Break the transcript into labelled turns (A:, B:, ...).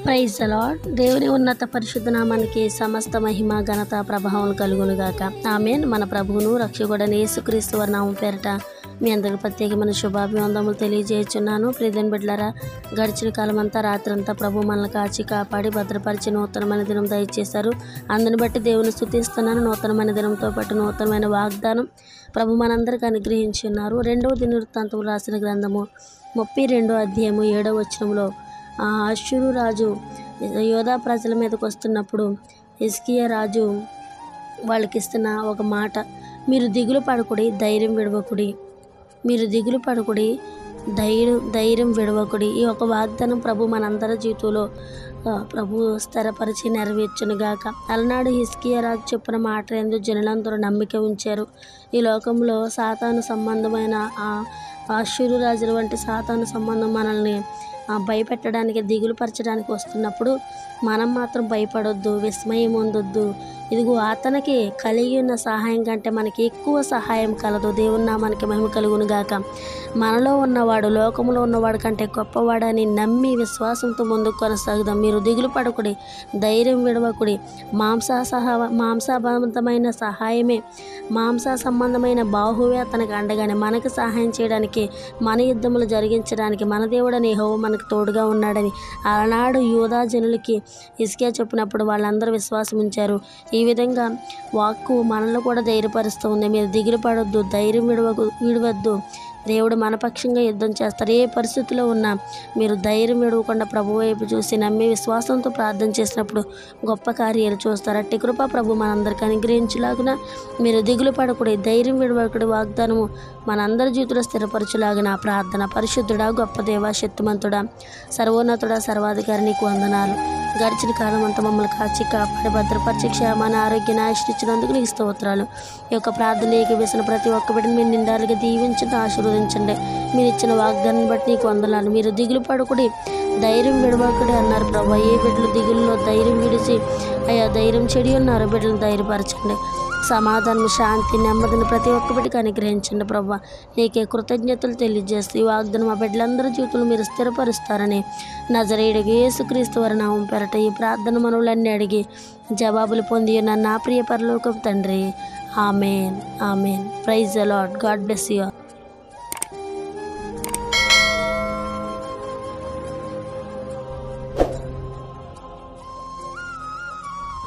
A: Praise the lord. దేవుని ఉన్నత పరిశుద్ధ నామానికి సమస్త మహిమ ఘనత ప్రభావం కలుగునుగాక. ఆమేన్. మన ప్రభువును రక్షకుడైన యేసుక్రీస్తు వారి నామం పేరిట మీ అందరికీ ప్రత్యేకమైన శుభాభివందనములు తెలియజేస్తున్నాను. ప్రియమైన బిడ్డలారా, గడిచిన కాలం అంతా రాత్రంతా ప్రభు మనల్ని కాచి కాపాడి భద్రపరిచి నూతనమైన దినం దయచేశారు. అందుని బట్టి దేవుని స్తుతిస్తున్నాను. నూతనమైన దినంతో పాటు నూతనమైన వాగ్దానం ప్రభు మనందరికీ అనుగ్రహించి ఉన్నారు. 2వ దినవృత్తాంతములు రాసిన గ్రంథము 32వ అధ్యాయము 7వ వచనంలో అష్షూరు రాజు యోధా ప్రజల మీదకి వస్తున్నప్పుడు హిజ్కియా రాజు వాళ్ళకి ఇస్తున్న ఒక మాట, మీరు దిగులు పడకుడి, ధైర్యం విడవకుడి. మీరు దిగులు పడకుడి, ధైర్యం విడవకుడి. ఈ ఒక వాగ్దానం ప్రభు మనందరి జీవితంలో ప్రభు స్థిరపరిచి నెరవేర్చునుగాక. అలనాడు హిజ్కియా రాజు చెప్పిన మాట యందు జనులందరూ నమ్మిక ఉంచారు. ఈ లోకంలో సాతాను సంబంధమైన అష్షూరు రాజుల వంటి సాతాను సంబంధం మనల్ని భయపెట్టడానికి, దిగులుపరచడానికి వస్తున్నప్పుడు మనం మాత్రం భయపడొద్దు, విస్మయం పొందొద్దు. ఇదిగో అతనికి కలిగి ఉన్న సహాయం కంటే మనకి ఎక్కువ సహాయం కలదు. దేవుని నామానికి మహిమ కలుగునుగాక. మనలో ఉన్నవాడు లోకంలో ఉన్నవాడు కంటే గొప్పవాడని నమ్మి విశ్వాసంతో ముందుకు కొనసాగుదాం. మీరు దిగులు పడకుడి, ధైర్యం విడవకుడి. మాంసబంధమైన సహాయమే, మాంస సంబంధమైన బాహువే అతనికి అండగానే మనకు సహాయం చేయడానికి, మన యుద్ధములు జరిగించడానికి మన దేవుడని యెహోవా మనకు తోడుగా ఉన్నాడని ఆనాడు యూదా జనులకి హిజ్కియా చెప్పినప్పుడు వాళ్ళందరూ విశ్వాసం ఉంచారు. ఈ విధంగా వాక్కు మనల్ని కూడా ధైర్యపరుస్తూ ఉంది. మీరు దిగులు పడొద్దు, ధైర్యం విడవద్దు. దేవుడు మనపక్షంగా యుద్ధం చేస్తారు. ఏ పరిస్థితిలో ఉన్నా మీరు ధైర్యం విడవకుండా ప్రభు వైపు చూసి నమ్మి విశ్వాసంతో ప్రార్థన చేసినప్పుడు గొప్ప కార్యాలు చూస్తారు. అట్టి కృప ప్రభు మనందరికీ అనుగ్రహించులాగున మీరు దిగులు పడకుడి, ధైర్యం విడవకుడి వాగ్దానము మనందరి జీవితంలో స్థిరపరచులాగిన ప్రార్థన. పరిశుద్ధుడా, గొప్ప దేవా, శక్తిమంతుడా, సర్వోన్నతుడా, సర్వాధికారి నీకు వందనాలు. గడిచిన కాలం అంతా మమ్మల్ని కాచి కాపాడి భద్రపరిచి క్షేమాన్ని ఆరోగ్యాన్ని ఆశ్రయించినందుకు నీకు స్తోత్రాలు. ఈ యొక్క ప్రార్థన ఏకీవేసిన ప్రతి ఒక్క బిడ్డను మీరు నిండాలుగా దీవించండి, ఆశీర్వదించండి. మీరు ఇచ్చిన వాగ్దానాన్ని బట్టి నీకు వందనాలు. మీరు దిగులు పడకుడి, ధైర్యం విడవకుడి అన్నారు ప్రభు. ఏ బిడ్డలు దిగుల్లో ధైర్యం విడిచి ధైర్యం చెడి ఉన్నారు, బిడ్డలను ధైర్యపరచండి. సమాధానం, శాంతి, నెమ్మదిని ప్రతి ఒక్క బిడ్డకి అనుగ్రహించండి ప్రభు. నీకే కృతజ్ఞతలు తెలియజేస్తూ ఈ వాగ్దానం మా బిడ్డలందరి జీవితంలో మీరు స్థిరపరుస్తారని నజరేయుడికి యేసుక్రీస్తు వారి నామం పేరట ఈ ప్రార్థన మనవులన్నీ అడిగి జవాబులు పొంది ఉన్న నా ప్రియ పరలోకపు తండ్రి. Amen. Amen. Praise the Lord. God bless you.